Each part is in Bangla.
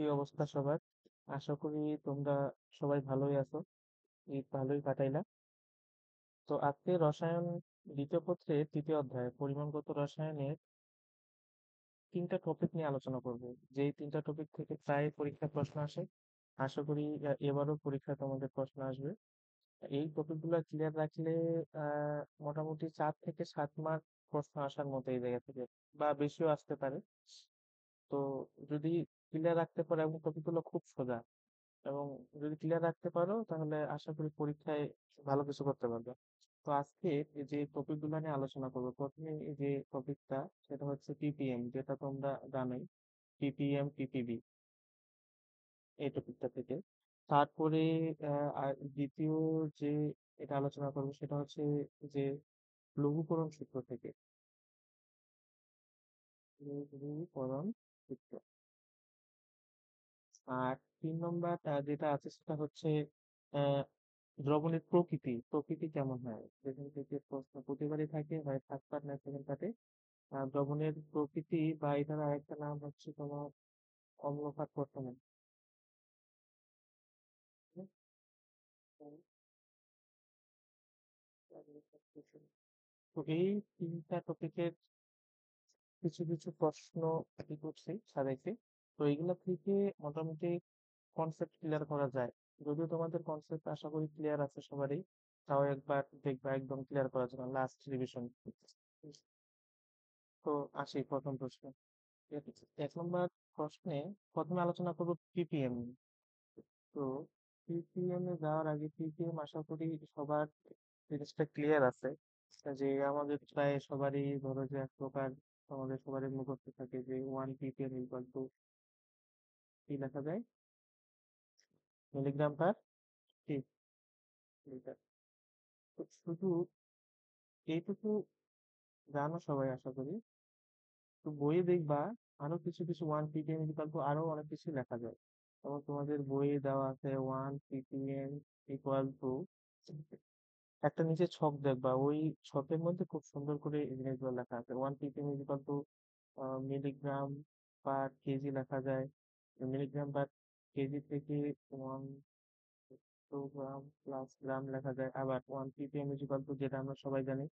কি অবস্থা সবার? আশা করি তোমরা সবাই ভালোই আছো। ঈদ ভালোই কাটাইলা। তো আজকে রসায়ন দ্বিতীয় পত্রের তৃতীয় অধ্যায় পরিমাণগত রসায়নের 3টা টপিক নিয়ে আলোচনা করব। যেই 3টা টপিক থেকে প্রায় পরীক্ষায় প্রশ্ন আসে। আশা করি এবারও পরীক্ষায় তোমাদের প্রশ্ন আসবে। এই টপিকগুলো ক্লিয়ার রাখলে মোটামুটি 4 থেকে 7 মার্ক প্রশ্ন আসার মতো এই জায়গা থেকে, বা বেশিও আসতে পারে। তো যদি ক্লিয়ার রাখতে পারো, এবং টপিকগুলো খুব সোজা, এবং যদি ক্লিয়ার রাখতে পারো তাহলে আশা করি পরীক্ষায় ভালো কিছু করতে পারবে। তো আজকে এই যে টপিক গুলো নিয়ে আলোচনা করবো, প্রথমে এই যে টপিকটা, সেটা হচ্ছে পিপিএম, যেটা তোমরা জানোই, পিপিএম পিপিবি, এই টপিকটা থেকে। তারপরে আর দ্বিতীয় যে এটা আলোচনা করবো সেটা হচ্ছে যে লঘুকরণ সূত্র থেকে, লঘুকরণ সূত্র। আর 3 নম্বর যেটা আছে সেটা হচ্ছে আহ দ্রবণের প্রকৃতি প্রকৃতি কেমন হয়, যেখান থেকে প্রশ্ন প্রতিবারই থাকে, হয় ফার্স্ট পার্ট না সেকেন্ড পার্টে। দ্রবণের প্রকৃতি, বা এটার আরেকটা নাম হচ্ছে তোমার অম্লপাত বর্তমান। তো এই 3টা টপিকের কিছু কিছু প্রশ্ন কি করছি সাজাইছি। তো এইগুলা থেকে মোটামুটি কনসেপ্ট ক্লিয়ার করা যায়। যদিও তোমাদের কনসেপ্ট আশা করি ক্লিয়ার আছে সবারই, তাও একবার দেখবা একদম ক্লিয়ার করার জন্য লাস্ট রিভিশন। তো আসি প্রথম প্রশ্ন। 1 নম্বর প্রশ্নে প্রথমে আলোচনা করবো পিপিএম। তো পিপিএম এ যাওয়ার আগে, পিপিএম আশা করি সবার জিনিসটা ক্লিয়ার আছে, যে আমাদের প্রায় সবারই ধরো যে এক প্রকার আমাদের সবারই মুখস্থ থাকে যে 1 ppm ইকুয়াল টু কি লেখা যায়, মিলিগ্রাম পার লিটার। তো শুধু এইটুকু জানো সবাই আশা করি। তো বইয়ে দেখবা আরো কিছু কিছু 1 ppm ইকুয়াল টু আরো অনেক কিছু লেখা যায়। যেমন তোমাদের বইয়ে দেওয়া আছে 1 ppm ইকুয়াল টু, একটা নিচে ছক দেখবা, ওই ছকের মধ্যে খুব সুন্দর করে এই জিনিসগুলো লেখা আছে। 1 ppm equal to milligram per KG লেখা যায়। মিলিগ্রাম পার কেজি থেকে 1 গ্রাম প্লাস গ্রাম লেখা যায়। আবার 1 ppm ইকুয়াল টু, যেটা আমরা সবাই জানি,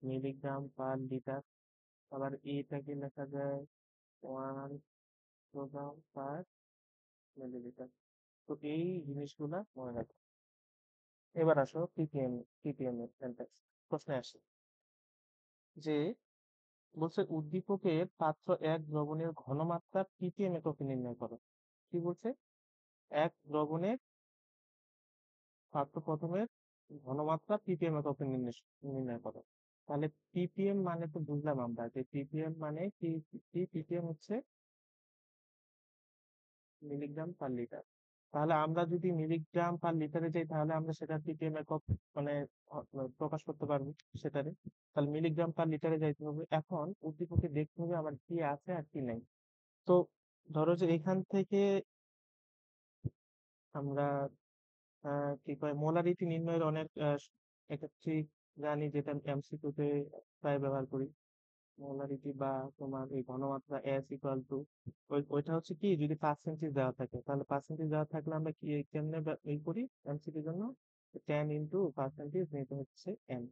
মিলিগ্রাম পার লিটার। আবার এটাকে লেখা যায় 1 গ্রাম পার মিলিলিটার। তো এই জিনিসগুলা মনে রাখো। এবার আসো পিপিএম, পিপিএম এর সেন্টেন্স প্রশ্নে আসি। যে বলছে উদ্দীপকের পাত্র 1 দ্রবণের ঘনমাত্রা ppm এককে নির্ণয় করো। কি বলছে? এক দ্রবণের পাত্র প্রথমের ঘনমাত্রা ppm এককে নির্ণয় করো। তাহলে ppm মানে তো বুঝলাম আমরা, যে ppm মানে কি, ppm হচ্ছে মিলিগ্রাম পার লিটার। তাহলে আমরা যদি মিলিগ্রাম পার লিটারে যাই, তাহলে আমরা সেটা ppm একক মানে প্রকাশ করতে পারবো সেটারে। তাহলে মিলিগ্রাম পার লিটারে যাইতে হবে। এখন উদ্দীপকে দেখতে হবে আমার কি আছে আর কি নাই। তো ধরো যে এখান থেকে আমরা কি কয় মোলারিটি নির্ণয়ের অনেক একটা ট্রিক জানি, যেটা এমসিকিউ তে প্রায় ব্যবহার করি। মোলারিটি বা তোমার এই ঘনমাত্রা এস ইকুয়াল টু, ওইটা হচ্ছে কি, যদি পার্সেন্টেজ দেওয়া থাকে, তাহলে পার্সেন্টেজ দেওয়া থাকলে আমরা কি কেমনে এই করি এমসিকিউর জন্য, 10 ইন্টু পার্সেন্টেজ নিতে হচ্ছে এম।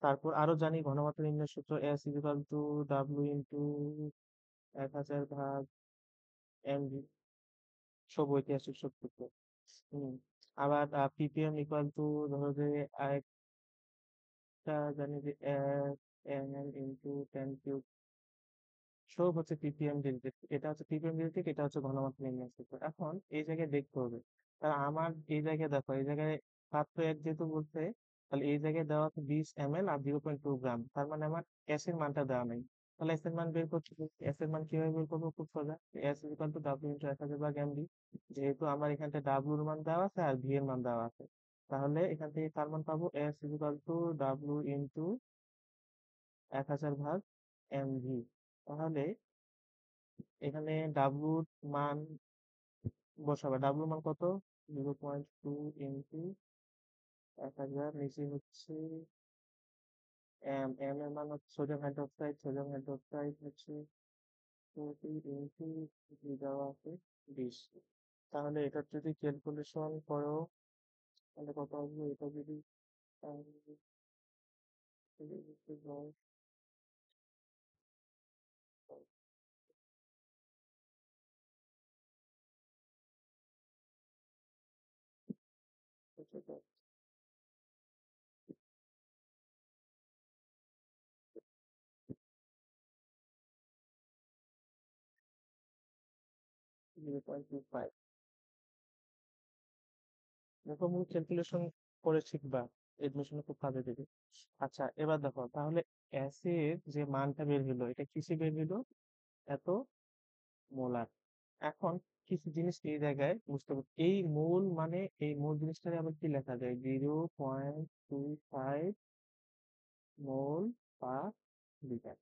তারপর আরো জানি ঘনমাত্রা নির্ণয়ের সূত্র S equal to W into 1000 ভাগ এমভি, সব ঐতিহাসিক সূত্র। হম। আবার ppm ইকুয়াল টু, ধরো যে আরেকটা জানি যে এম ইন্টু 10 কিউব, সব হচ্ছে ppm ডেরিভেটিভ। এটা হচ্ছে ppm ডেরিভেটিভ, এটা হচ্ছে ঘনমাত্রা নির্ণয় সূত্র। এখন এই জায়গায় দেখতে হবে, তা আমার এই জায়গায় দেখো, এই জায়গায় পাত্র 1 যেহেতু বলছে, তাহলে এই জায়গায় দেওয়া আছে 20 ml আর 0.2 গ্রাম, তার মানে আমার এস এর মানটা দেওয়া নেই। তাহলে এস এর মান বের করতে হবে। এস এর মান কিভাবে বের করবো? খুব সোজা, S equal to W into 1000 ভাগ এমডি। যেহেতু আমার এখানটা ডাব্লিউর মান দেওয়া আছে আর ভি এর মান দেওয়া আছে, তাহলে এখান থেকে কার মান পাবো? S equal to W into 1000 ভাগ এমভি। তাহলে এখানে ডাব্লুর মান বসাবে, ডাব্লুর মান কত? 0.2 ইন্টু 1000, নিচে হচ্ছে এম, এম এর মান হচ্ছে সোডিয়াম হাইড্রোক্সাইড, সোডিয়াম হাইড্রোক্সাইড হচ্ছে ইন্টু দেওয়া আছে 20। তাহলে এটার যদি ক্যালকুলেশন করো তাহলে কত আসবে? এটা যদি আহ, 0.25 মোটামুটি ক্যালকুলেশন করে শিখবা, এডমিশনে খুব কাজে দেবে। আচ্ছা এবার দেখো তাহলে অ্যাসের যে মানটা বের হলো এটা কিসে বের হলো? এত মোলার। এখন কিছু জিনিস এই জায়গায় বুঝতে হবে, এই মোল মানে এই মোল জিনিসটাকে আবার কি লেখা যায়? 0.25 মোল পার লিটার।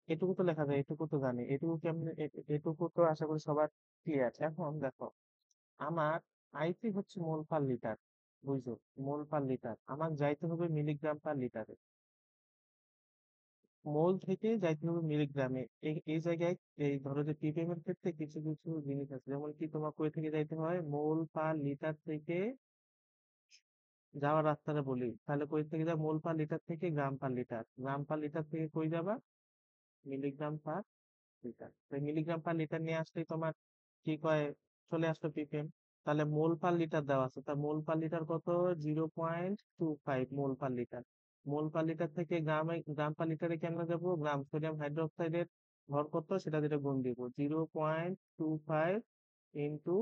এটুকু তো লেখা যায়, এটুকু তো জানি, এটুকু কেমনে এটুকু তো আশা করি সবার ক্লিয়ার। এখন দেখো আমার আইসি হচ্ছে মোল পার লিটার, বুঝছো? মোল পার লিটার আমার যাইতে হবে মিলিগ্রাম পার লিটারে, মোল থেকে যাইতে হবে মিলিগ্রামে। এই জায়গায় এই ধরো যে ppm এর ক্ষেত্রে কিছু কিছু জিনিস আছে, যেমন কি তোমার কই থেকে যাইতে হয় মোল পার লিটার থেকে যাওয়ার রাস্তাটা বলি, তাহলে কই থেকে যা মোল পার লিটার থেকে গ্রাম পার লিটার, গ্রাম পার লিটার থেকে কই যাবা মিলিগ্রাম পার লিটার। তো মিলিগ্রাম পার লিটার নিয়ে আসলেই তোমার কি কয় চলে আসলো ppm। তাহলে মোল পার লিটার দেওয়া আছে, তা মোল পার লিটার কত? 0.25 মোল পার লিটার। মোল পার লিটার থেকে গ্রাম পার লিটারে কেমনে যাবো? গ্রাম সোডিয়াম হাইড্রোক্সাইডের ভর কত সেটা দিয়ে গুণ দিব, 0.25 ইন্টু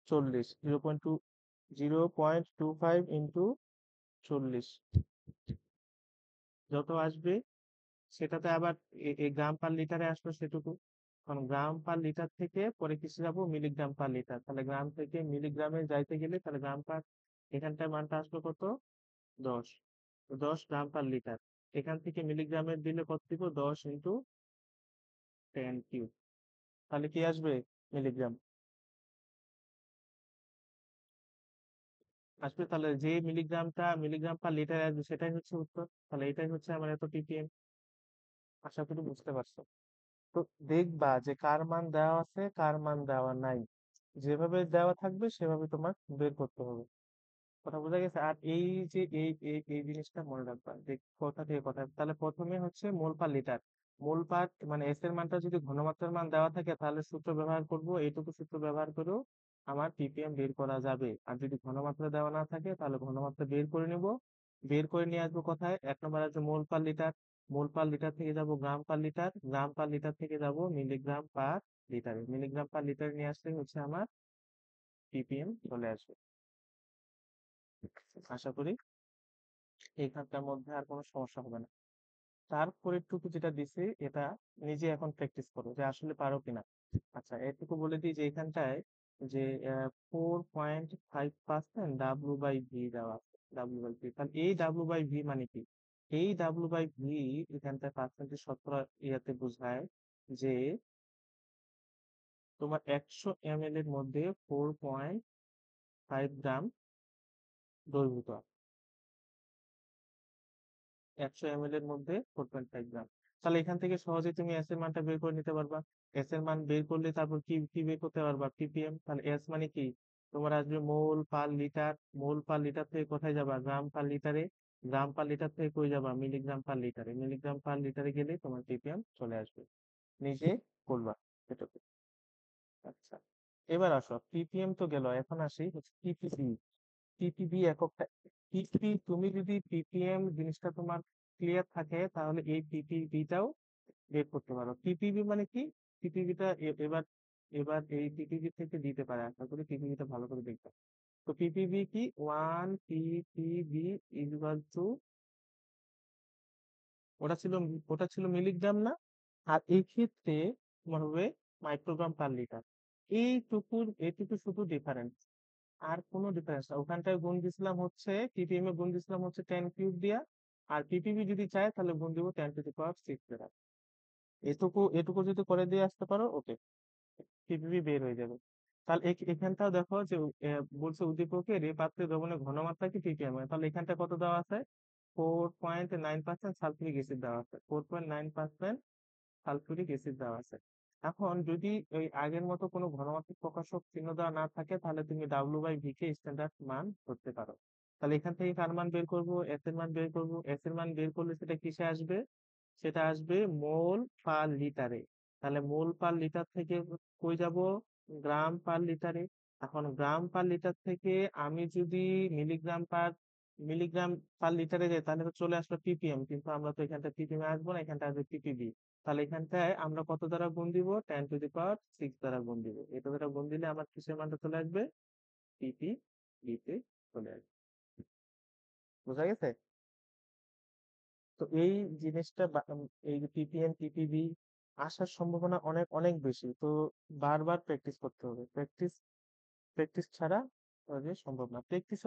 40, 0.25 যত আসবে সেটাতে আবার এই গ্রাম পার লিটারে আসলো সেটুকু। কারণ গ্রাম পার লিটার থেকে পরে কিসে যাবো? Milligram per litre. তাহলে গ্রাম থেকে মিলিগ্রামে যাইতে গেলে তাহলে গ্রাম পার, এখানটায় মানটা আসলো কত? 10। তো 10 গ্রাম পার লিটার। এখান থেকে মিলিগ্রামের দিলে কত দিব? 10 × 10³ তাহলে কি আসবে? মিলিগ্রাম আসবে। তাহলে যে মিলিগ্রাম পার লিটার আসবে সেটাই হচ্ছে উত্তর। তাহলে এটাই হচ্ছে আমার এত ppm। আশা করি বুঝতে পারছো। তো দেখবা যে কার মান দেওয়া আছে কার মান দেওয়া নাই, যেভাবে দেওয়া থাকবে সেভাবে তোমার বের করতে হবে। কথা বোঝা গেছে? আর এই যে এই জিনিসটা মনে রাখবা যে কথা থেকে কথা, তাহলে প্রথমে হচ্ছে মোল পার লিটার। মোল পার মানে এস এর মানটা যদি ঘনমাত্রার মান দেওয়া থাকে তাহলে সূত্র ব্যবহার করব, এইটুকু সূত্র ব্যবহার করেও আমার ppm বের করা যাবে। আর যদি ঘনমাত্রা দেওয়া না থাকে তাহলে ঘনমাত্রা বের করে নিব, বের করে নিয়ে আসবো কোথায়? 1 নম্বর আছে মোল পার লিটার, মোল পার লিটার থেকে যাব গ্রাম পার লিটার, গ্রাম পার লিটার থেকে যাব মিলিগ্রাম পার লিটারে, মিলিগ্রাম পার লিটার নিয়ে আসলে হচ্ছে আমার ppm চলে আসবে। আশা করি এইখানটার মধ্যে আর কোনো সমস্যা হবে না। তারপরে টুকু যেটা দিছে এটা নিজে এখন প্র্যাকটিস করো যে আসলে পারো কিনা। আচ্ছা এটুকু বলে দিই যে এখানটায় যে 4.5% W/V দেওয়া আছে, W/V, তাহলে এই W/V মানে কি? এই W/V এখানটায় পার্সেন্টেজ শতকরা ইয়াতে বোঝায় যে তোমার 100 ml এর মধ্যে 4.5 গ্রাম দ্রবীভূত, 100 ml এর মধ্যে 4.5 গ্রাম। তাহলে এখান থেকে সহজে তুমি এস এর মানটা বের করে নিতে পারবা। এস এর মান বের করলে তারপর কি কি বের করতে পারবা? ppm। তাহলে এস মানে কি? তোমার আসবে মোল পার লিটার, মোল পার লিটার থেকে কোথায় যাবা? গ্রাম পার লিটারে, গ্রাম পার লিটার থেকে কই যাবা? মিলিগ্রাম পার লিটারে, মিলিগ্রাম পার লিটারে গেলে তোমার ppm চলে আসবে। নিজে করবা এটুকু। আচ্ছা এবার আসো, ppm তো গেল, এখন আসি হচ্ছে ppb। ppb এককটা, ppb তুমি যদি ppm জিনিসটা তোমার ক্লিয়ার থাকে তাহলে এই ppb টাও বের করতে পারো। ppb মানে কি? ppb টা এবার এবার এই ppb থেকে দিতে পারে, আশা করি ppb টা ভালো করে দেখবে। তো ppb কি? 1 ppb ইকুয়াল টু, ওটা ছিল মিলিগ্রাম না? আর এই ক্ষেত্রে তোমার হবে মাইক্রোগ্রাম পার লিটার। এইটুকু শুধু ডিফারেন্স, আর কোনো ডিফারেন্স না। ওখানটায় গুণ দিছিলাম হচ্ছে ppm এ গুণ দিছিলাম হচ্ছে 10³ দিয়া, আর ppb যদি চায় তাহলে গুণ দিব 10⁶ দ্বারা। এটুকু যদি করে দিয়ে আসতে পারো ওকে, ppb বের হয়ে যাবে। তাহলে এখানটাও দেখো যে বলছে উদ্দীপকে রে পাত্রে দ্রবণের ঘনমাত্রা কি ppm, তাহলে এখানটা কত দেওয়া আছে? 4.9% সালফিউরিক অ্যাসিড দেওয়া আছে, 4.9% সালফিউরিক অ্যাসিড দেওয়া আছে। এখন যদি ওই আগের মতো কোনো ঘনমাত্রিক প্রকাশক চিহ্ন দেওয়া না থাকে, তাহলে তুমি W/V কে স্ট্যান্ডার্ড মান ধরতে পারো। তাহলে এখান থেকে কার মান বের করব? এস এর মান বের করব। এস এর মান বের করলে সেটা কিসে আসবে? সেটা আসবে মোল পার লিটারে। তাহলে মোল পার লিটার থেকে কই যাব? গ্রাম পার লিটারে। এখন গ্রাম পার লিটার থেকে আমি যদি মিলিগ্রাম পার লিটারে যাই, তাহলে তো চলে আসলো ppm, কিন্তু আমরা তো এখানটা ppm আসবো না, এখানটা আসবে ppb। তাহলে এখানটায় আমরা কত দ্বারা গুণ দিব? 10⁶ দ্বারা গুণ দিব। এটা দ্বারা গুণ দিলে আমার কিসের মানটা চলে আসবে? ppb তে চলে আসবে। বোঝা গেছে? তো এই জিনিসটা এই যে ppm ppb আসার সম্ভাবনা অনেক অনেক বেশি। তো বারবার প্র্যাকটিস করতে হবে। প্র্যাকটিস প্র্যাকটিস ছাড়া যে সম্ভব না। প্র্যাকটিস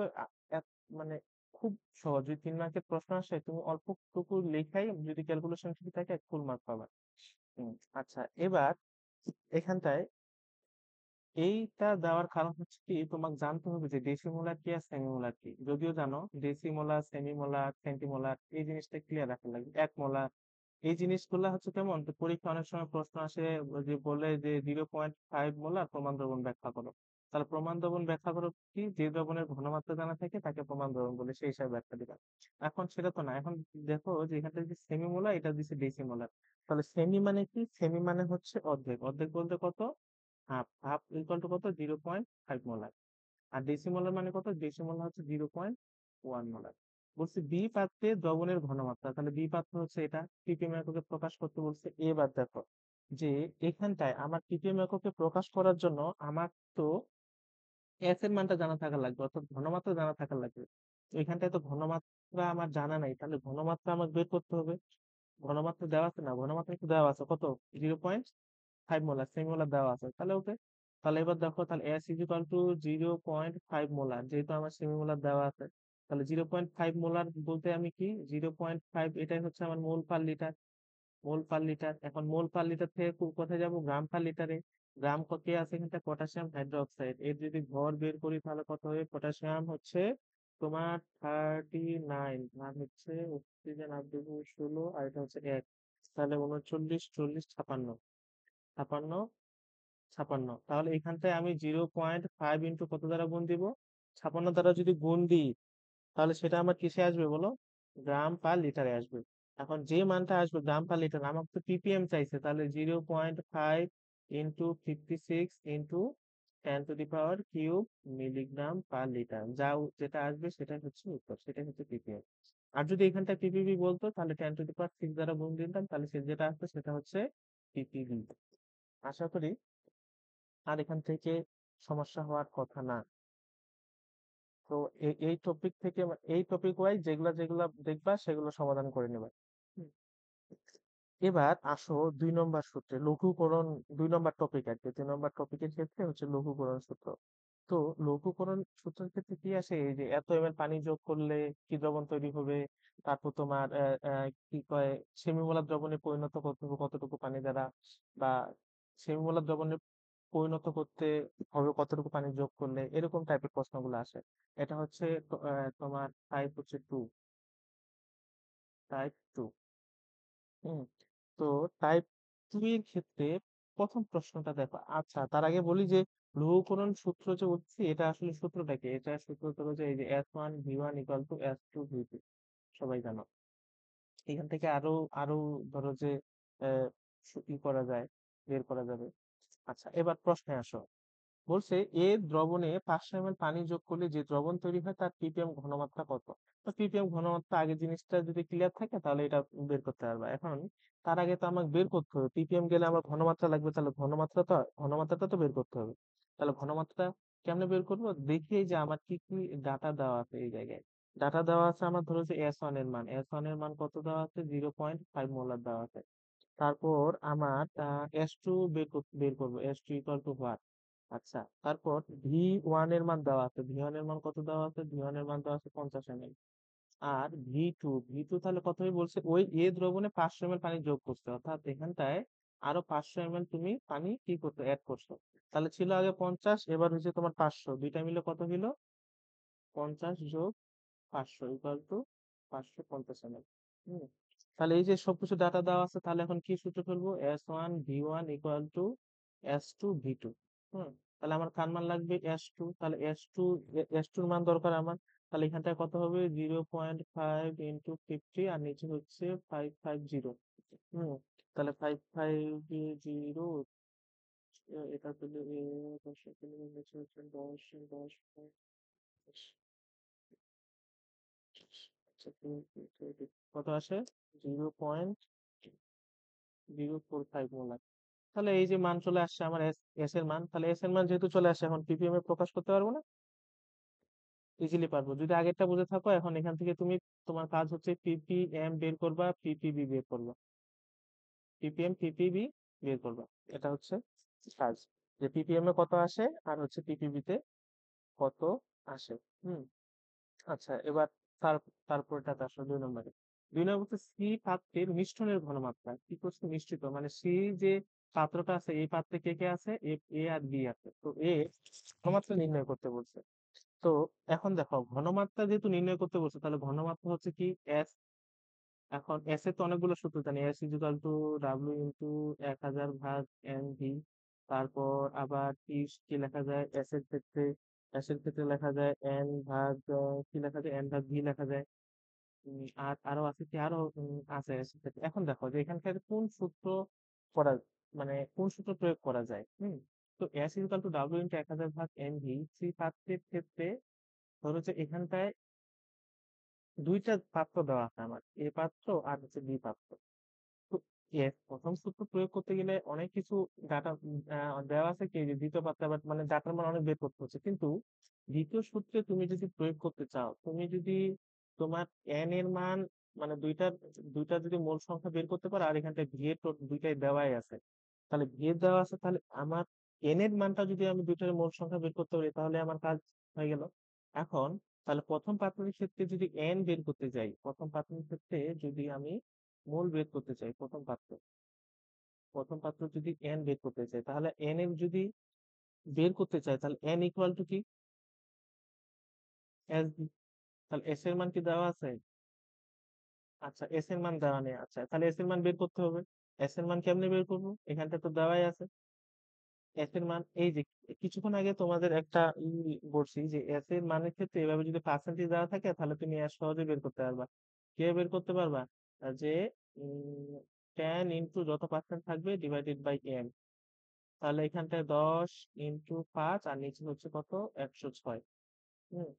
মানে খুব সহজ। যদি 3 মার্কের প্রশ্ন আসে, তুমি অল্পটুকু লেখাই যদি ক্যালকুলেশন ঠিক থাকে, ফুল মার্ক পাবা। আচ্ছা, এবার এখানটায় এইটা দেওয়ার কারণ হচ্ছে কি, তোমাকে জানতে হবে যে ডেসিমোলার কি আর সেমিমোলার কি। যদিও জানো ডেসিমোলার, সেমিমোলার, সেন্টিমোলার, এই জিনিসটা ক্লিয়ার রাখা লাগবে। এক মোলার, এই জিনিসগুলা হচ্ছে কেমন, তো পরীক্ষা অনেক সময় প্রশ্ন আসে যে বলে যে 0.5 মোলার প্রমাণ দ্রবণ ব্যাখ্যা করো। তাহলে প্রমাণ দ্রবণ ব্যাখ্যা করো কি? যে দ্রবণের ঘনমাত্রা জানা থাকে তাকে প্রমাণ দ্রবণ বলে, সেই হিসাবে ব্যাখ্যা দিবা। এখন সেটা তো না। এখন দেখো যে এখানটা যদি সেমিমোলার, এটা দিচ্ছে ডেসিমোলার। তাহলে সেমি মানে কি? সেমি মানে হচ্ছে অর্ধেক। অর্ধেক বলতে কত? হাফ। হাফ ইকুয়াল টু কত? 0.5 মোলার। আর ডেসিমোলার মানে কত? ডেসিমোলার হচ্ছে 0.1 মোলার। বলছে বি পাত্রে দ্রবণের ঘনমাত্রা, তাহলে বি পাত্র হচ্ছে এটা। ppm এককে প্রকাশ করতে বলছে। এবার দেখো যে এখানটায় আমার ppm এককে প্রকাশ করার জন্য আমার তো এস এর মানটা জানা থাকা লাগবে, অর্থাৎ ঘনমাত্রা জানা থাকা লাগবে। তো এখানটায় তো ঘনমাত্রা আমার জানা নাই, তাহলে ঘনমাত্রা আমাকে বের করতে হবে। ঘনমাত্রা দেওয়া আছে না? ঘনমাত্রা একটু দেওয়া আছে, কত? 0.5 মোলার, সেমি মোলার দেওয়া আছে, তাহলে ওকে। তাহলে এবার দেখো, তাহলে এস ইজিক্যাল টু 0.5 মোলার, যেহেতু আমার সেমি মোলার দেওয়া আছে। তাহলে 0.5 মোলার বলতে আমি কি, 0.5 এটাই হচ্ছে আমার মোল পার লিটার। মোল পার লিটার। এখন মোল পার লিটার থেকে কোথায় যাব? গ্রাম পার লিটারে। গ্রাম কত আছে এখানটা? Potassium hydroxide. এর যদি ভর বের করি তাহলে কত হবে? পটাশিয়াম হচ্ছে তোমার 39, আর হচ্ছে অক্সিজেন 8 × 16, আর এটা হচ্ছে 1। তাহলে 39, 40, 56, 56, 56। তাহলে এখানটায় আমি 0.5 ইন্টু কত দ্বারা গুণ দিব? 56 দ্বারা যদি গুণ দিই, তাহলে সেটা আমার কিসে আসবে বলো? গ্রাম পার লিটারে আসবে। এখন যে মানটা আসবে গ্রাম পার লিটার, আমাকে তো ppm চাইছে, তাহলে 0.5 into 56 into 10⁻³ milligram per litre, যেটা আসবে সেটাই হচ্ছে উত্তর, সেটাই হচ্ছে ppm। আর যদি এখানটা ppb বলতো, তাহলে 10⁶ দ্বারা গুণ দিতাম, তাহলে সে যেটা আসবে সেটা হচ্ছে ppb। আশা করি আর এখান থেকে সমস্যা হওয়ার কথা না। তো এই টপিক থেকে, এই টপিক ওয়াইজ যেগুলা যেগুলা দেখবা সেগুলো সমাধান করে নেবা। হুম। এবার আসো 2 নম্বর সূত্রে, লঘুকরণ। 2 নম্বর টপিক আর কি, 2 নম্বর টপিকের ক্ষেত্রে হচ্ছে লঘুকরণ সূত্র। তো লঘুকরণ সূত্রের ক্ষেত্রে কি আসে, এই যে এত ml পানি যোগ করলে কি দ্রবণ তৈরি হবে, তারপর তোমার কি কয়, সেমিমোলার দ্রবণে পরিণত করতে হবে কতটুকু পানি দ্বারা, বা সেমিমোলার দ্রবণে পরিণত করতে হবে কতটুকু পানি যোগ করলে, এরকম টাইপের প্রশ্নগুলো আসে। এটা হচ্ছে তোমার টাইপ হচ্ছে 2, টাইপ 2। হুম। তো টাইপ 2 এর ক্ষেত্রে প্রথম প্রশ্নটা দেখো। আচ্ছা, তার আগে বলি যে লঘুকরণ সূত্র যে উঠছে, এটা আসলে সূত্রটা কি? এটা সূত্র হচ্ছে এই যে S1V1 = S2V2, সবাই জানো। এখান থেকে আরো আরো ধরো যে আহ, ই করা যায়, বের করা যাবে। আচ্ছা, এবার প্রশ্নে আসো। বলছে এ দ্রবণে 500 ml পানি যোগ করলে যে দ্রবণ তৈরি হয় তার ppm ঘনমাত্রা কত? তো ppm ঘনমাত্রা আগে জিনিসটা যদি ক্লিয়ার থাকে তাহলে এটা বের করতে পারবা। এখন তার আগে তো আমাকে বের করতে হবে ppm, গেলে আমার ঘনমাত্রা লাগবে, তাহলে ঘনমাত্রাটা তো বের করতে হবে। তাহলে ঘনমাত্রা কেমনে বের করবো? দেখি এই যে আমার কি কি ডাটা দেওয়া আছে এই জায়গায়। ডাটা দেওয়া আছে আমার, ধরো যে S1 এর মান কত দেওয়া আছে? 0.5 মোলার দেওয়া আছে। তারপর আমার S2 বের করবো। S2 equal to what? আচ্ছা, তারপর V1 এর মান দেওয়া আছে। V1 এর মান কত দেওয়া আছে? V1 এর মান দেওয়া আছে 50 ml। আর V2 তাহলে কত হবে বলছে? ওই এ দ্রবণে 500 ml পানি যোগ করছে, অর্থাৎ এখানটায় আরো 500 ml তুমি পানি কি করতে অ্যাড করছো। তাহলে ছিল আগে 50, এবার হচ্ছে তোমার 500, দুইটা মিলে কত হলো? 50 যোগ 500 ইকুয়াল টু 550 ml। হম। তাহলে এই যে সবকিছু ডাটা দেওয়া আছে, তাহলে এখন কি সূত্র ফেলবো? S1 V1 = S2 V2। হম। তাহলে আমার কার মান লাগবে? S2। তাহলে S2 এর মান দরকার আমার। তাহলে এখানটায় কত হবে? 0.5 × 50, আর নিচে হচ্ছে 550। হম। তাহলে 550, এটা পেলে 10 পেলে নিচে হচ্ছে 10, 10, 10। আচ্ছা, কত আসে? 0.045 মোলার। তাহলে এই যে মান চলে আসছে আমার এস এর মান, তাহলে এস এর মান যেহেতু চলে আসছে, এখন পিপিএম এ প্রকাশ করতে পারবো না? ইজিলি পারবো। যদি আগেরটা বুঝে থাকো, এখন এখান থেকে তুমি, তোমার কাজ হচ্ছে পিপিএম বের করবা, পিপিবি বের করবা, পিপিএম পিপিবি বের করবা। এটা হচ্ছে কাজ, যে পিপিএম এ কত আসে আর হচ্ছে পিপিবি তে কত আসে। হুম। আচ্ছা, এবার তার তারপরটাতে আসলে 2 নম্বরে। 2 নম্বর হচ্ছে সি পাত্রের মিশ্রণের ঘনমাত্রা। কি করছে? মিশ্রিত, মানে সি যে পাত্রটা আছে, এই পাত্রে কে কে আছে? এ এ আর বি আছে। তো এ ঘনমাত্রা নির্ণয় করতে বলছে। তো এখন দেখো, ঘনমাত্রা যেহেতু নির্ণয় করতে বলছে, তাহলে ঘনমাত্রা হচ্ছে কি? এস। এখন এস এর তো অনেকগুলো সূত্র জানি। S = W × 1000 ভাগ N V। তারপর আবার কি লেখা যায় এস এর ক্ষেত্রে লেখা যায় কি লেখা যায়, N/V লেখা যায়। আর আরো আছে কি, আরো আছে S এর ক্ষেত্রে। এখন দেখো যে এখানকার কোন সূত্র করা, মানে কোন সূত্র প্রয়োগ করা যায়। তো S = W × 1000 ভাগ NV, থ্রি পাত্রের ক্ষেত্রে ধরো যে এখানটায় দুইটা পাত্র দেওয়া আছে আমার, এ পাত্র আর হচ্ছে বি পাত্র। তো প্রথম সূত্র প্রয়োগ করতে গেলে অনেক কিছু ডাটা দেওয়া আছে, কি যে দ্বিতীয় পাত্রে আবার মানে ডাটার মান অনেক বের করতে হচ্ছে। কিন্তু দ্বিতীয় সূত্রে তুমি যদি প্রয়োগ করতে চাও, তুমি যদি তোমার এন এর মান, মানে দুইটা দুইটা যদি মূল সংখ্যা বের করতে পারো, আর এখানটায় ভি এর দুইটাই দেওয়াই আছে, তাহলে ভি এর দেওয়া আছে, তাহলে আমার এন এর মানটা যদি আমি দুইটার মূল সংখ্যা বের করতে পারি, তাহলে আমার কাজ হয়ে গেল। এখন তাহলে প্রথম পাত্রের ক্ষেত্রে যদি এন বের করতে যাই, প্রথম পাত্রের ক্ষেত্রে যদি আমি মূল বের করতে চাই, প্রথম পাত্র যদি এন বের করতে চাই, তাহলে এন এর যদি বের করতে চাই, তাহলে এন ইকুয়াল টু কি? এস। তাহলে এস এর মান কি দেওয়া আছে? আচ্ছা, এস এর মান দেওয়া নেই। আচ্ছা, তাহলে এস এর মান বের করতে হবে। এস এর মান কেমনে বের করবো? এখানটা তো দেওয়াই আছে এস এর মান। এই যে কিছুক্ষণ আগে তোমাদের একটা বলছি যে এস এর মানের ক্ষেত্রে এভাবে যদি পার্সেন্টেজ দেওয়া থাকে, তাহলে তুমি এস সহজে বের করতে পারবা। কিভাবে বের করতে পারবা? যে 10 × যত পার্সেন্ট থাকবে ডিভাইডেড বাই এন। তাহলে এখানটায় 10 × 5, আর নিচে হচ্ছে কত? 106। হুম।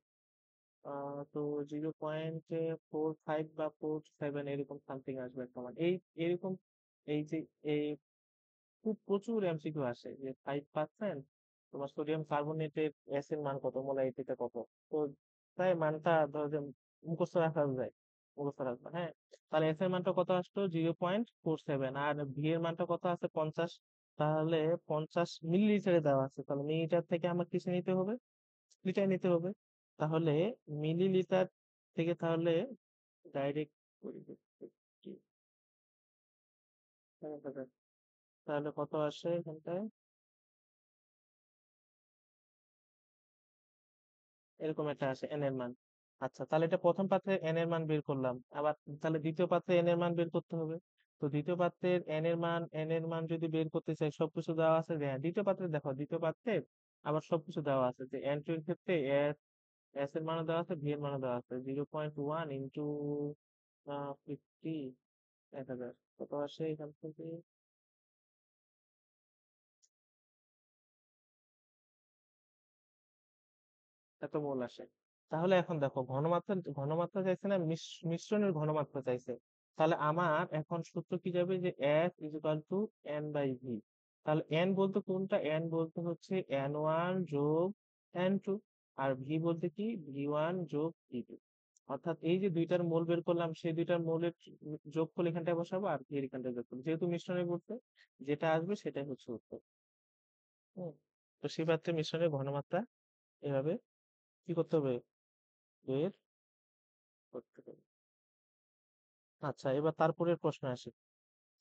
তো 0.45 বা 47 এরকম সামথিং আসবে তোমার এই, এরকম। এই যে এই খুব প্রচুর এমসিকিউ আসে যে 5% তোমার সোডিয়াম কার্বনেটের এস এর মান কত, মোলারিটিতে কত। তো তাই মানটা ধরো যে মুখস্থ রাখা যায়, মুখস্থ রাখবা। হ্যাঁ। তাহলে এস এর মানটা কত আসতো? 0.47। আর ভি এর মানটা কত আছে? 50। তাহলে 50 মিলিলিটারে দেওয়া আছে, তাহলে মিলিলিটার থেকে আমার কিসে নিতে হবে? লিটার নিতে হবে। তাহলে মিলিলিটার থেকে তাহলে ডাইরেক্ট, তাহলে কত আসে এখানটায়? এরকম একটা আসে এন এর মান। আচ্ছা, তাহলে এটা প্রথম পাত্রে এন এর মান বের করলাম। আবার তাহলে দ্বিতীয় পাত্রে এন এর মান বের করতে হবে। তো দ্বিতীয় পাত্রের এন এর মান যদি বের করতে চাই, সবকিছু দেওয়া আছে। হ্যাঁ, দ্বিতীয় পাত্রে দেখো, দ্বিতীয় পাত্রে আবার সবকিছু দেওয়া আছে, যে এন টু এর ক্ষেত্রে এস, এস এর মানও দেওয়া আছে, ভি এর মানও দেওয়া আছে। 0.1 × 50, 1000 কত আসে এখান থেকে? এত মোল আসে। তাহলে এখন দেখো, ঘনমাত্রা চাইছে না, মিশ্রণের ঘনমাত্রা চাইছে। তাহলে আমার এখন সূত্র কি যাবে? যে F = N/V। তাহলে এন বলতে কোনটা? এন বলতে হচ্ছে N1 যোগ N2। আর ভি বলতে কি? V1 যোগ V2। অর্থাৎ এই যে দুইটার মোল বের করলাম, সেই দুইটার মোলের যোগফল এখানটায় বসাবো, আর ভি এর এখানটায় যোগ করবো। যেহেতু মিশ্রণে করতে যেটা আসবে সেটাই হচ্ছে উত্তর। হুম। তো সেই পাত্রে মিশ্রণের ঘনমাত্রা এভাবে কি করতে হবে? বের করতে হবে। আচ্ছা, এবার তারপরের প্রশ্ন আসি।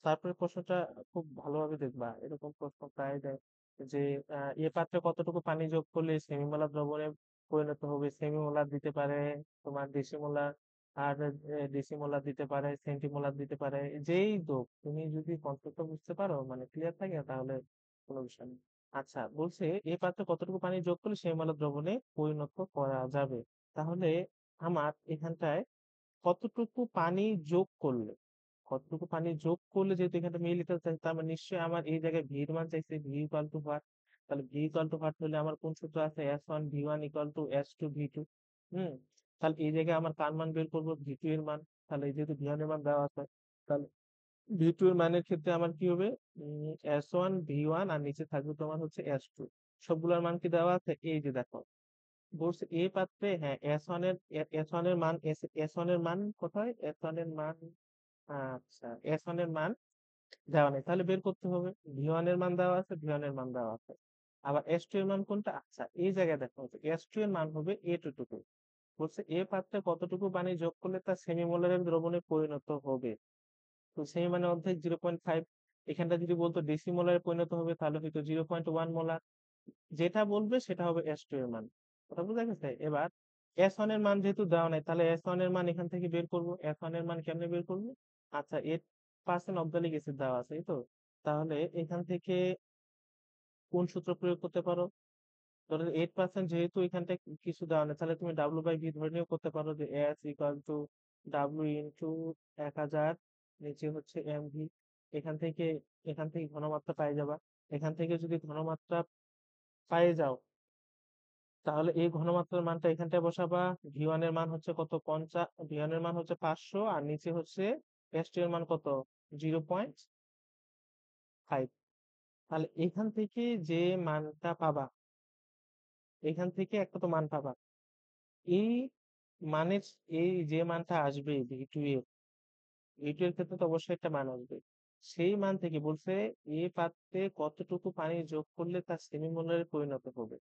তারপরের প্রশ্নটা খুব ভালোভাবে দেখবা, এরকম প্রশ্ন প্রায় দেয় যে এ পাত্রে কতটুকু পানি যোগ করলে সেমিমোলার দ্রবণে পরিণত হবে। সেমিমোলার দিতে পারে, তোমার ডেসিমোলার, আর ডেসিমোলার দিতে পারে, সেন্টিমোলার দিতে পারে, যেই হোক, তুমি যদি কনসেপ্টটা বুঝতে পারো, মানে ক্লিয়ার থাকে, তাহলে কোনো বিষয় নেই। আচ্ছা, বলছে এই পাত্রে কতটুকু পানি যোগ করলে সেই মলা দ্রবণে পরিণত করা যাবে। তাহলে আমার এখানটায় কতটুকু পানি যোগ করলে, কতটুকু পানি যোগ করলে, যেহেতু এখানে মিলিলিটার চাইছে, তার মানে নিশ্চয়ই আমার এই জায়গায় ভির মান চাইছে, ভি ইকুয়াল টু ভার। তাহলে ভি ইকুয়াল টু ভার হলে আমার কোন সূত্র আছে, S1 V1 equal to S2 V2। হুম। তাহলে এই জায়গায় আমার কার মান বের করবো, V2 এর মান। তাহলে এই যেহেতু V1 এর মান দেওয়া আছে, তাহলে V2 এর মানের ক্ষেত্রে আমার কি হবে, S1 V1, আর নিচে থাকবে তোমার হচ্ছে S2। সবগুলোর মান কি দেওয়া আছে, এই যে দেখো, বলছে এই পাত্রে, হ্যাঁ, এস ওয়ান এর মান, এস ওয়ান এর মান কোথায়, এস ওয়ান এর মান, আচ্ছা, এস ওয়ান এর মান দেওয়া নেই, তাহলে বের করতে হবে। ভি ওয়ান এর মান দেওয়া আছে, ভি ওয়ান এর মান দেওয়া আছে। আবার S2 এর মান কোনটা, আচ্ছা, এই জায়গায় দেখা হচ্ছে S2 এর মান হবে এটুকু। বলছে এ পাত্রে কতটুকু পানি যোগ করলে তা সেমিমোলার দ্রবণে পরিণত হবে। তো সেমি মানে অর্ধেক, 0.5। এখানটা যদি বলতো ডেসিমোলারে পরিণত হবে, তাহলে হয়তো 0.1 মোলার। যেটা বলবে সেটা হবে S2 এর মান। কথা বুঝা গেছে? এবার S1 এর মান যেহেতু দেওয়া নাই, তাহলে S1 এর মান এখান থেকে বের করবো। S1 এর মান কেমনে বের করবো, আচ্ছা, 8% অক্সালিক অ্যাসিড দেওয়া আছে, এই তো। তাহলে এখান থেকে কোন সূত্র প্রয়োগ করতে পারো, ধরো 8% যেহেতু এখানটা কিছু দেওয়া নেই, তাহলে তুমি W/V ধরে নিয়েও করতে পারো, যে S equal to W into 1000, নিচে হচ্ছে MV। এখান থেকে এখান থেকে ঘনমাত্রা পাই যাবা। এখান থেকে যদি ঘনমাত্রা পাই যাও, তাহলে এই ঘনমাত্রার মানটা এখানটায় বসাবা। ভি ওয়ান এর মান হচ্ছে কত, 50। ভি ওয়ান এর মান হচ্ছে 500, আর নিচে হচ্ছে S2 এর মান কত, 0.5। তাহলে এখান থেকে যে মানটা পাবা, এখান থেকে একটা তো মান পাবা, এই মানের, এই যে মানটা আসবে ভি টু এর ক্ষেত্রে তো অবশ্যই একটা মান আসবে। সেই মান থেকে বলছে এই পাত্রে কতটুকু পানি যোগ করলে তার সেমিমোলারে পরিণত হবে।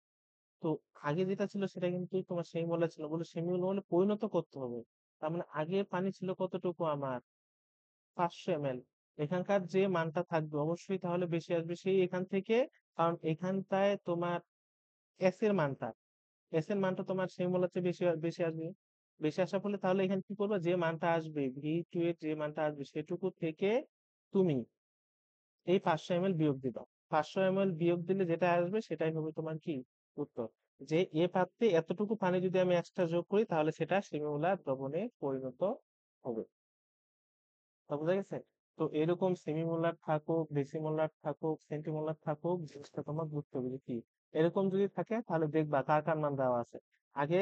তো আগে যেটা ছিল সেটা কিন্তু তোমার সেমি মোলার ছিল, বলে সেমি মোলারে পরিণত করতে হবে। তার মানে আগে পানি ছিল কতটুকু আমার, 500 ml। এখানকার যে মানটা থাকবে অবশ্যই তাহলে বেশি আসবে সেই এখান থেকে। কারণ এখানটায় তোমার এস এর মানটা, তোমার সেমি মোলার চেয়ে বেশি বেশি আসবে। বেশি আসার ফলে তাহলে এখানে কি করবে, যে মানটা আসবে ভি টু এর যে মানটা আসবে সেটুকু থেকে তুমি এই 500 ml বিয়োগ দিবা। 500 ml বিয়োগ দিলে যেটা আসবে সেটাই হবে তোমার কি উত্তর, যে এ পাত্রে এতটুকু পানি যদি আমি এক্সট্রা যোগ করি তাহলে সেটা সেমিমোলার দ্রবণে পরিণত হবে। তা বোঝা গেছে? তো এরকম সেমিমোলার থাকুক, ডেসিমোলার থাকুক, সেন্টিমোলার থাকুক, জিনিসটা তোমার বুঝতে হবে যে কি। এরকম যদি থাকে তাহলে দেখবা কার কার মান দেওয়া আছে। আগে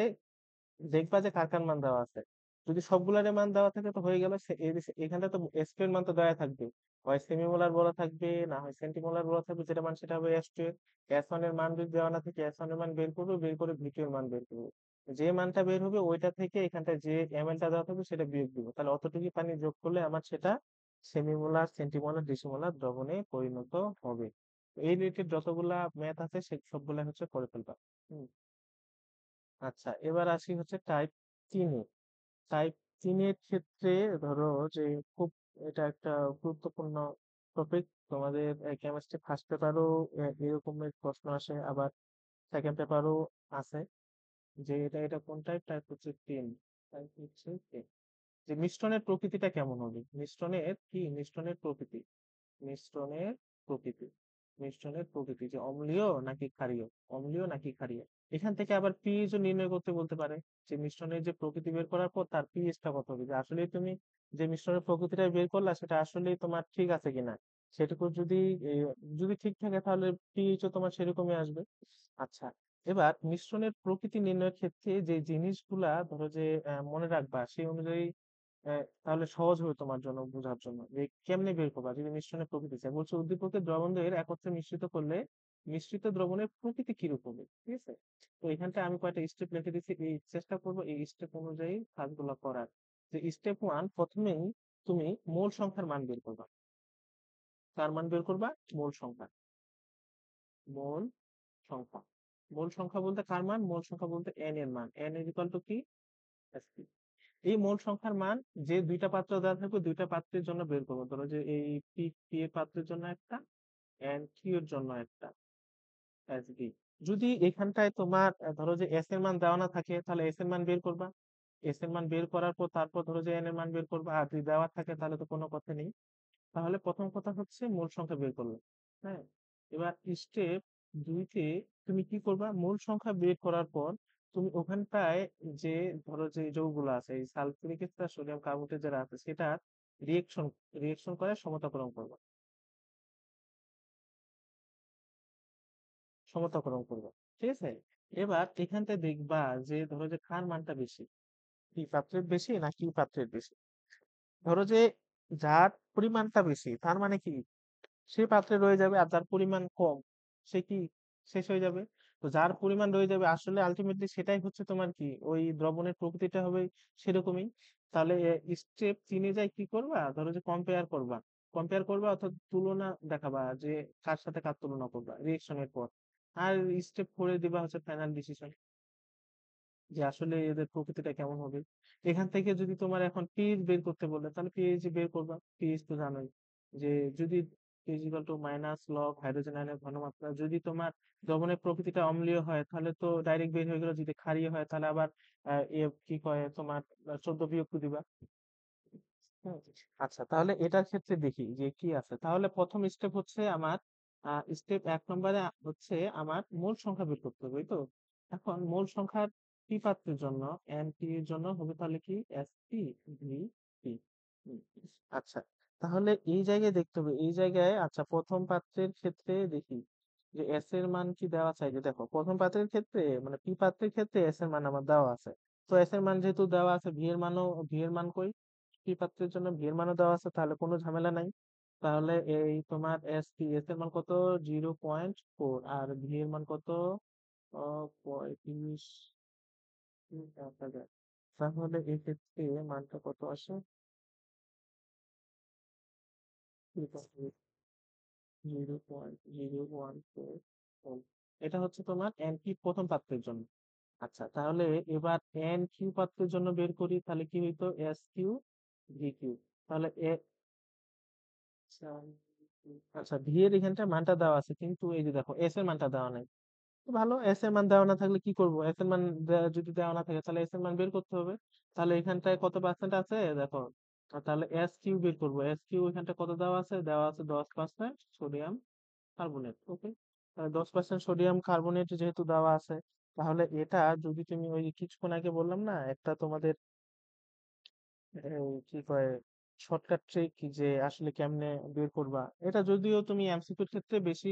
দেখবা যে কার কার মান দেওয়া আছে। যদি সবগুলার মান দেওয়া থাকে তো হয়ে গেল, এখানে তো S2 এর মান তো দেওয়া থাকবে। হয় সেমিমোলার বলা থাকবে, না হয় সেন্টিমোলার বলা থাকবে, যেটা মান সেটা হবে S2 এর। S1 এর মান যদি দেওয়া না থাকে, S1 এর মান বের করবে, বের করে V2 এর মান বের করবে। যে মানটা বের হবে ওইটা থেকে এখানটা যে ml টা দেওয়া থাকবে সেটা বিয়োগ দিব, তাহলে অতটুকু পানি যোগ করলে আমার সেটা সেমিমোলার, সেন্টিমোলার, ডিসিমোলার দ্রবণে পরিণত হবে। এই রিলেটেড যতগুলা ম্যাথ আছে সে সবগুলা হচ্ছে করে ফেলবা। হুম। আচ্ছা, এবার আসি হচ্ছে টাইপ 3-এ। টাইপ 3-এর ক্ষেত্রে ধরো যে খুব, এটা একটা গুরুত্বপূর্ণ টপিক। তোমাদের কেমিস্ট্রি ফার্স্ট পেপারও এরকমের প্রশ্ন আসে, আবার সেকেন্ড পেপারও আছে। যে এটা কোন টাইপ, টাইপ হচ্ছে 3। টাইপ হচ্ছে 3। যে মিশ্রণের প্রকৃতিটা কেমন হবে, মিশ্রণের প্রকৃতি, মিশ্রণের প্রকৃতি মিশ্রণের প্রকৃতি, যে অম্লীয় নাকি ক্ষারীয়, অম্লীয় নাকি ক্ষারীয়। এখান থেকে আবার পিএইচ ও নির্ণয় করতে বলতে পারে, যে মিশ্রণের যে প্রকৃতি বের করার পর তার পিএইচটা কত হবে, যে আসলে তুমি যে মিশ্রণের প্রকৃতিটা বের করলা সেটা আসলে তোমার ঠিক আছে কিনা। সেটুকু যদি যদি ঠিক থাকে তাহলে পিএইচ ও তোমার সেরকমই আসবে। আচ্ছা, এবার মিশ্রণের প্রকৃতি নির্ণয়ের ক্ষেত্রে যে জিনিসগুলা ধরো যে মনে রাখবা, সেই অনুযায়ী তাহলে সহজ হবে তোমার জন্য বোঝার জন্য, যে কেমনে বের করবা যদি মিশ্রণের প্রকৃতি চাই। বলছে উদ্দীপকের দ্রবণদ্বয়ের একত্রে মিশ্রিত করলে মিশ্রিত দ্রবণের প্রকৃতি কিরূপ হবে, ঠিক আছে। তো এখানটা আমি কয়েকটা স্টেপ লিখে দিচ্ছি, এই চেষ্টা করবো এই স্টেপ অনুযায়ী কাজগুলো করার। যে স্টেপ 1, প্রথমেই তুমি মোল সংখ্যার মান বের করবা। কার মান বের করবা, মোল সংখ্যা। মোল সংখ্যা, মোল সংখ্যা বলতে কার মান, মোল সংখ্যা বলতে এন এর মান। এন ইজ ইকুয়াল টু কি, SP। এই মোল সংখ্যার মান যে দুইটা পাত্র দেওয়া থাকবে দুইটা পাত্রের জন্য বের করবো। ধরো যে এই পি এর পাত্রের জন্য একটা, এন্ড কিউ এর জন্য একটা, এসবি। যদি এখানটায় তোমার ধরো যে এস এর মান দেওয়া না থাকে তাহলে এস এর মান বের করবা। এস এর মান বের করার পর তারপর ধরো যে এন এর মান বের করবা, আর যদি দেওয়া থাকে তাহলে তো কোনো কথা নেই। তাহলে প্রথম কথা হচ্ছে মূল সংখ্যা বের করলো। হ্যাঁ, এবার স্টেপ দুইতে তুমি কি করবা, মূল সংখ্যা বের করার পর তুমি ওখানটায় যে ধরো যে যৌগগুলো আছে, এই সালফিউরিক অ্যাসিড আর সোডিয়াম কার্বনেট যারা আছে, সেটা রিয়েকশন রিয়েকশন করে সমতাকরণ করবা। সমতাকরণ করবা, ঠিক আছে। এবার এখানটা দেখবা যে ধরো যে কার মানটা বেশি, পি পাত্রের বেশি না কিউ পাত্রের বেশি। ধরো যে যার পরিমাণটা বেশি তার মানে কি সে পাত্রে রয়ে যাবে, আর যার পরিমাণ কম সে কি শেষ হয়ে যাবে। তো যার পরিমাণ রয়ে যাবে আসলে আলটিমেটলি সেটাই হচ্ছে তোমার কি, ওই দ্রবণের প্রকৃতিটা হবে সেরকমই। তাহলে স্টেপ তিনে যাই কি করবা, ধরো যে কম্পেয়ার করবা। কম্পেয়ার করবা অর্থাৎ তুলনা দেখাবা যে কার সাথে কার তুলনা করবা রিয়েকশনের পর। আর স্টেপ করে দিবা হচ্ছে ফাইনাল ডিসিশন, যে আসলে এদের প্রকৃতিটা কেমন হবে। এখান থেকে যদি তোমার এখন পিএইচ বের করতে বলে তাহলে পিএইচ বের করবা। পিএইচ তো জানোই যে যদি pH equal to minus log hydrogen আয়নের ঘনমাত্রা, যদি তোমার দ্রবণের প্রকৃতিটা অম্লীয় হয় তাহলে তো ডাইরেক্ট বের হয়ে গেল, যদি ক্ষারীয় হয় তাহলে আবার কি কয় তোমার 14 বিয়োগ দিবা। হুম। আচ্ছা, তাহলে এটার ক্ষেত্রে দেখি যে কি আছে। তাহলে প্রথম স্টেপ হচ্ছে আমার, স্টেপ 1 নম্বরে হচ্ছে আমার মূল সংখ্যা বের করতে হবে, এই তো। এখন মূল সংখ্যার পি পাত্রের জন্য, এন পি এর জন্য হবে তাহলে কি এস পি ভি পি। আচ্ছা, তাহলে এই জায়গায় দেখতে হবে, এই জায়গায় আচ্ছা প্রথম পাত্রের ক্ষেত্রে দেখি যে এস এর মান কি দেওয়া আছে। যে দেখো প্রথম পাত্রের ক্ষেত্রে মানে পি পাত্রের ক্ষেত্রে এস এর মান আমার দেওয়া আছে। তো এস এর মান যেহেতু দেওয়া আছে, ভি এর মান কই, পি পাত্রের জন্য ভি এর মানও দেওয়া আছে, তাহলে কোনো ঝামেলা নাই। তাহলে এই তোমার এস এর মান কত, 0.4, আর ভি এর মান কত, 35। দেখা যায়। তাহলে এই ক্ষেত্রে মানটা কত আসে, 0.014। এটা হচ্ছে তোমার এন কিউ প্রথম পাত্রের জন্য। আচ্ছা, তাহলে এবার এন কিউ পাত্রের জন্য বের করি, তাহলে কি হইতো এস কিউ ভি কিউ। তাহলে আচ্ছা, আচ্ছা ভি এর এখানটা মানটা দেওয়া আছে, কিন্তু এই যে দেখো এস এর মানটা দেওয়া নাই। তো ভালো, এস এর মান দেওয়া না থাকলে কি করবো, এস এর মান যদি দেওয়া না থাকে তাহলে এস এর মান বের করতে হবে। তাহলে এখানটায় কত পার্সেন্ট আছে দেখো, তাহলে এস কিউ বের করবো। এস কিউ এখানটা কত দেওয়া আছে, দেওয়া আছে 10% সোডিয়াম কার্বনেট। ওকে, তাহলে 10% সোডিয়াম কার্বনেট যেহেতু দেওয়া আছে, তাহলে এটা যদি তুমি ওই যে কিছুক্ষণ আগে বললাম না একটা তোমাদের কি কয় শর্টকাট ট্রিক, যে আসলে কেমনে বের করবা, এটা যদিও তুমি এমসিকিউর ক্ষেত্রে বেশি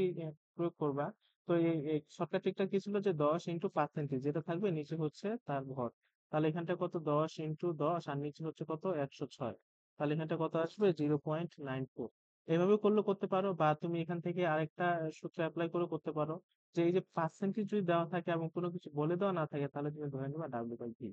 প্রয়োগ করবা। তো এই শর্টকাট ট্রিকটা কি ছিল, যে 10 × পার্সেন্টেজ যেটা থাকবে নিচে হচ্ছে তার ভর। তাহলে এখানটা কত, 10 × 10, আর নিচে হচ্ছে কত 106। তাহলে এখানটা কত আসবে, 0.94। এভাবে করলে করতে পারো, বা তুমি এখান থেকে আরেকটা সূত্র অ্যাপ্লাই করে করতে পারো, যে এই যে পার্সেন্টেজ যদি দেওয়া থাকে এবং কোনো কিছু বলে দেওয়া না থাকে, তাহলে তুমি ধরে নেবা ডাব্লিউ/ভি।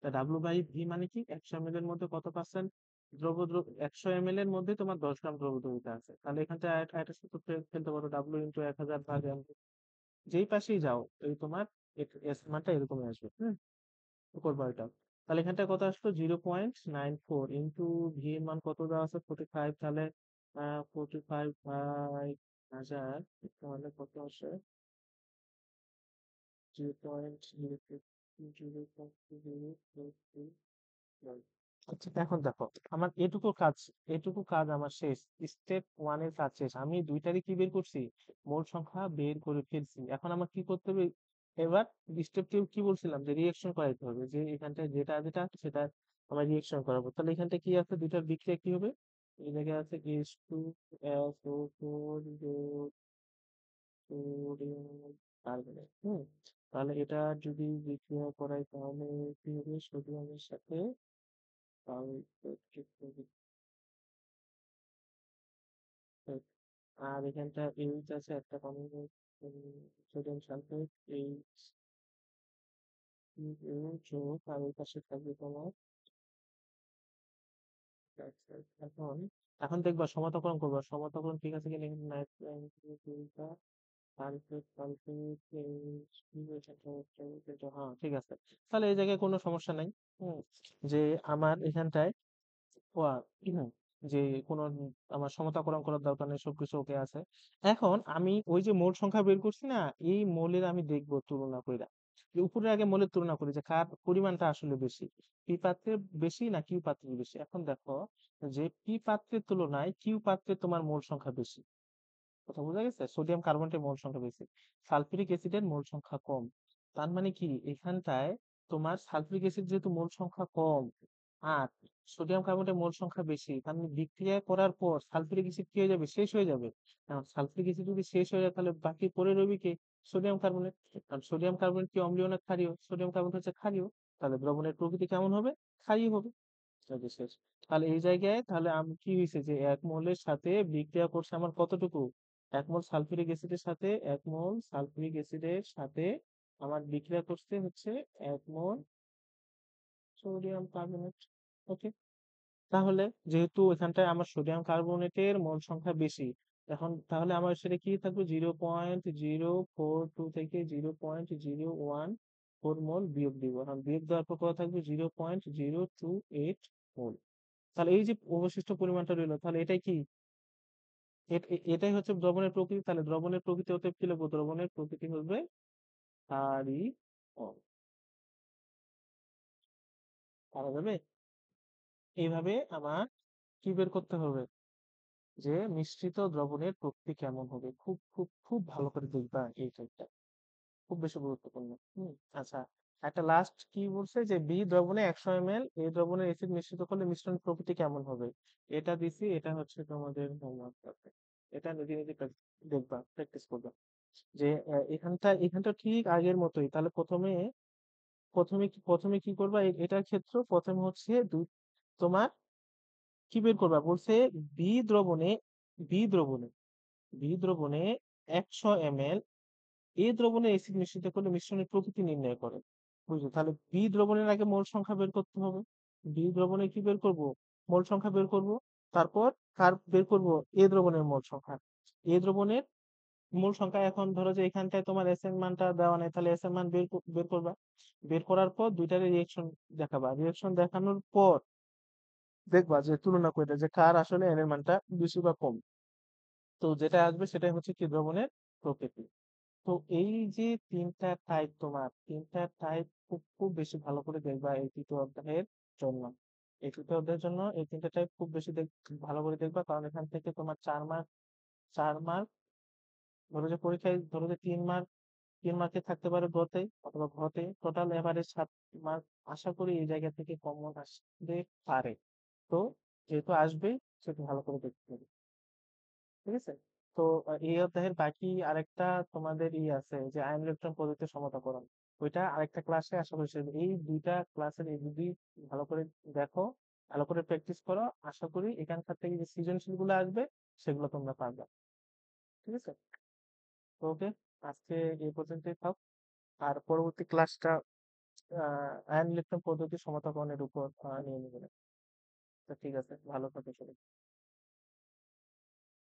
তা ডাব্লিউ/ভি মানে কি, 100 ml এর মধ্যে কত পার্সেন্ট দ্রব, 100 ml এর মধ্যে তোমার 10 গ্রাম দ্রবদ্রবিতা আছে। তাহলে এখানটা একটা সূত্র ফেলতে পারো, ডাব্লিউ ইন্টু 1000/m। যেই পাশেই যাও এই তোমার এস মানটা এরকমই আসবে। করবো এটা। তাহলে এখানটা কত আসলো, 0.94 ইন্টু ভি এর মান কত দেওয়া আছে, 45। তাহলে 45/1000, তাহলে কত আসে, 0.000। আচ্ছা, এখন দেখো আমার এটুকু কাজ আমার শেষ। স্টেপ 1 এর কাজ শেষ, আমি দুইটারই কি বের করছি, মোট সংখ্যা বের করে ফেলছি। এখন আমার কি করতে হবে, এবার স্টেপ 2 কি বলছিলাম, যে রিয়েকশন করাইতে হবে, যে এখানটায় যেটা যেটা আছে সেটা আমার রিয়েকশন করাবো। তাহলে এখানটা কি আছে, দুইটার বিক্রিয়া কি হবে, এই জায়গায় আছে H2SO4 সোডিয়াম কার্বনেট। তাহলে এটা যদি বিক্রিয়া করাই তাহলে কি হবে, সোডিয়ামের সাথে সালফেট। আর এখানটা এইচ আছে একটা কমন, সোডিয়াম সালফেট এইচ যোগ, আর ওই পাশে থাকবে তোমার। আচ্ছা, এখন এখন দেখবা সমতাকরণ করবা, সমতাকরণ ঠিক আছে কিনা, নাইট্রোজেনটা সালফেট সালফেট এইচ হ্যাঁ ঠিক আছে। তাহলে এই জায়গায় কোনো সমস্যা নাই। হুম, যে আমার এখানটায় ওয়া যে কোনো আমার সমতাকরণ করার দরকার নেই, সবকিছু ওকে আছে। এখন আমি ওই যে মোল সংখ্যা বের করছি না, এই মোলের আমি দেখবো তুলনা কইরা উপরে আগে মোলের তুলনা করি যে কার পরিমাণটা আসলে বেশি, পি পাত্রে বেশি না কিউ পাত্রে বেশি। এখন দেখো যে পি পাত্রের তুলনায় কিউ পাত্রে তোমার মোল সংখ্যা বেশি। কথা বোঝা গেছে? সোডিয়াম কার্বনেটের মোল সংখ্যা বেশি, সালফিউরিক অ্যাসিডের মোল সংখ্যা কম। তার মানে কি এখানটায় তোমার সালফিউরিক অ্যাসিড যেহেতু মোল সংখ্যা কম আর সোডিয়াম কার্বনেটের মোল সংখ্যা বেশি, তার মানে বিক্রিয়া করার পর সালফিউরিক অ্যাসিড কি হয়ে যাবে, শেষ হয়ে যাবে। কারণ সালফিউরিক অ্যাসিড যদি শেষ হয়ে যায় তাহলে বাকি পড়ে রইবে কি, সোডিয়াম কার্বনেট। কারণ সোডিয়াম কার্বনেট কি অম্লীয় না ক্ষারীয়? সোডিয়াম কার্বনেট হচ্ছে ক্ষারীয়। তাহলে দ্রবণের প্রকৃতি কেমন হবে? ক্ষারীয় হবে। তাহলে শেষ। তাহলে এই জায়গায় তাহলে কি হয়েছে যে এক মোলের সাথে বিক্রিয়া করছে আমার কতটুকু, এক মোল সালফিউরিক অ্যাসিডের সাথে, এক মোল সালফিউরিক অ্যাসিডের সাথে আমার বিক্রিয়া করতে হচ্ছে এক মোল সোডিয়াম কার্বনেট। ওকে। তাহলে যেহেতু এখানটায় আমার সোডিয়াম কার্বনেটের মোল সংখ্যা বেশি, এখন তাহলে আমার সেটা কি থাকবে, 0.042 থেকে 0.014 মোল বিয়োগ দিব। এখন বিয়োগ দেওয়ার পর কত থাকবে, 0.028 মোল। তাহলে এই যে অবশিষ্ট পরিমাণটা রইলো, তাহলে এটাই কি, এটাই হচ্ছে দ্রবণের প্রকৃতি। তাহলে দ্রবণের প্রকৃতি হতে কি লিখবো, দ্রবণের প্রকৃতি হবে ক্ষারীয়। পারা যাবে? এইভাবে আমার কি বের করতে হবে, যে মিশ্রিত দ্রবণের প্রকৃতি কেমন হবে। খুব খুব খুব ভালো করে দেখবা এই টাইপটা, খুব বেশি গুরুত্বপূর্ণ। আচ্ছা, একটা লাস্ট কি বলছে যে বি দ্রবণে 100 ml এই দ্রবণে এসিড মিশ্রিত করলে মিশ্রণ প্রকৃতি কেমন হবে। এটা দিছি, এটা হচ্ছে তোমাদের হোমওয়ার্ক। এটা নিজে নিজে দেখবা, প্র্যাকটিস করবা। যে এখানটা ঠিক আগের মতোই। তাহলে প্রথমে কি করবা, এটার ক্ষেত্র প্রথমে হচ্ছে তোমার কি বের করবা বলছে, বি দ্রবণে বি দ্রবণে বি দ্রবণে 100 ml এই দ্রবণে এসিড মিশ্রিত করলে মিশ্রণের প্রকৃতি নির্ণয় করে। বুঝলো? তাহলে বি দ্রবণের আগে মোল সংখ্যা বের করতে হবে। বি দ্রবণে কি বের করব, মোল সংখ্যা বের করব। তারপর কার বের করব, এ দ্রবণের মোল সংখ্যা। এ দ্রবণের মূল সংখ্যা, এখন ধরো যে এখানটায় তোমার এস এর মানটা দেওয়া নেই, তাহলে এস এর মান বের করবা। বের করার পর দুইটার রিয়েকশন দেখাবা, রিয়েকশন দেখানোর পর দেখবা যে তুলনা করে যে কার আসলে এন এর মানটা বেশি বা কম। তো যেটা আসবে সেটাই হচ্ছে কি দ্রবণের প্রকৃতি। তো এই যে তিনটা টাইপ খুব খুব বেশি ভালো করে দেখবা এই তৃতীয় অধ্যায়ের জন্য। এই তৃতীয় অধ্যায়ের জন্য এই তিনটা টাইপ খুব বেশি ভালো করে দেখবা, কারণ এখান থেকে তোমার 4 মার্ক, 4 মার্ক, ধরো যে পরীক্ষায় ধরো যে 3 মার্ক, 3 মার্কে থাকতে পারে গতে অথবা ঘতে, টোটাল এভারেজ 7 মার্ক। আশা করি এই জায়গা থেকে কমন আসতে পারে। তো যেহেতু আসবেই, সেটা ভালো করে দেখতে হবে। ঠিক আছে? তো এই অধ্যায়ের বাকি আরেকটা তোমাদের আছে যে আয়ন ইলেকট্রন পদ্ধতির সমতাকরণ। ওইটা আরেকটা ক্লাসে আশা করি এই দুইটা ক্লাসের এই দুই ভালো করে দেখো, ভালো করে প্র্যাকটিস করো। আশা করি এখানকার থেকে যে সৃজনশীল গুলো আসবে সেগুলো তোমরা পারবে। ঠিক আছে? ওকে, আজকে এই পর্যন্তই থাক। আর পরবর্তী ক্লাসটা আয়ন ইলেকট্রন পদ্ধতি সমতাকরণের উপর নিয়ে নেবে। তো ঠিক আছে, ভালো থাকো সবাই।